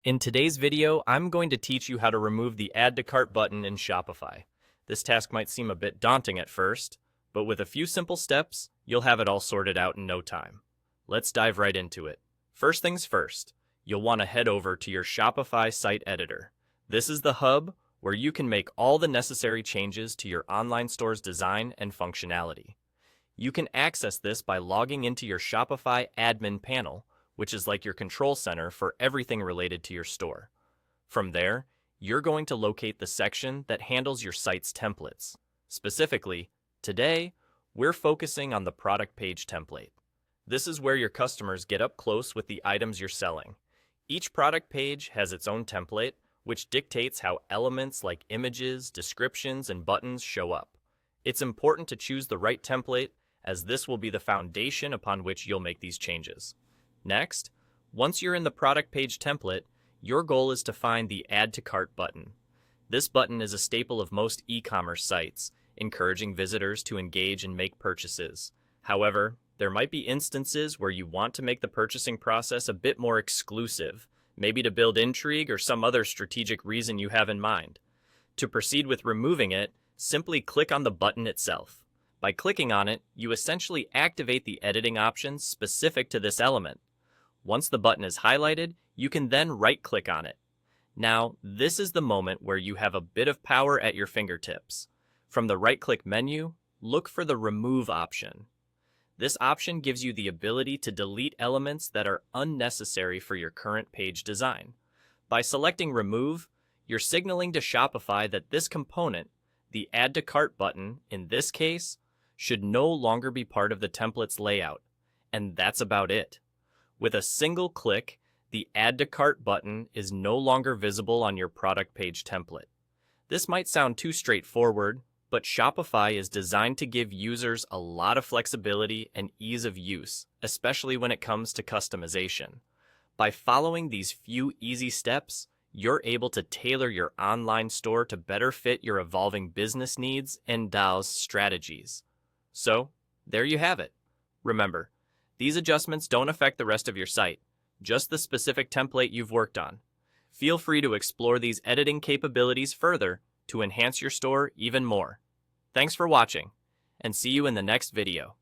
In today's video, I'm going to teach you how to remove the Add to Cart button in Shopify. This task might seem a bit daunting at first, but with a few simple steps, you'll have it all sorted out in no time. Let's dive right into it. First things first, you'll want to head over to your Shopify site editor. This is the hub where you can make all the necessary changes to your online store's design and functionality. You can access this by logging into your Shopify admin panel, which is like your control center for everything related to your store. From there, you're going to locate the section that handles your site's templates. Specifically, today, we're focusing on the product page template. This is where your customers get up close with the items you're selling. Each product page has its own template, which dictates how elements like images, descriptions, and buttons show up. It's important to choose the right template, as this will be the foundation upon which you'll make these changes. Next, once you're in the product page template, your goal is to find the Add to Cart button. This button is a staple of most e-commerce sites, encouraging visitors to engage and make purchases. However, there might be instances where you want to make the purchasing process a bit more exclusive, maybe to build intrigue or some other strategic reason you have in mind. To proceed with removing it, simply click on the button itself. By clicking on it, you essentially activate the editing options specific to this element. Once the button is highlighted, you can then right-click on it. Now, this is the moment where you have a bit of power at your fingertips. From the right-click menu, look for the Remove option. This option gives you the ability to delete elements that are unnecessary for your current page design. By selecting Remove, you're signaling to Shopify that this component, the Add to Cart button in this case, should no longer be part of the template's layout. And that's about it. With a single click, the Add to Cart button is no longer visible on your product page template. This might sound too straightforward, but Shopify is designed to give users a lot of flexibility and ease of use, especially when it comes to customization. By following these few easy steps, you're able to tailor your online store to better fit your evolving business needs and DAO's strategies. So, there you have it. Remember, these adjustments don't affect the rest of your site, just the specific template you've worked on. Feel free to explore these editing capabilities further to enhance your store even more. Thanks for watching, and see you in the next video.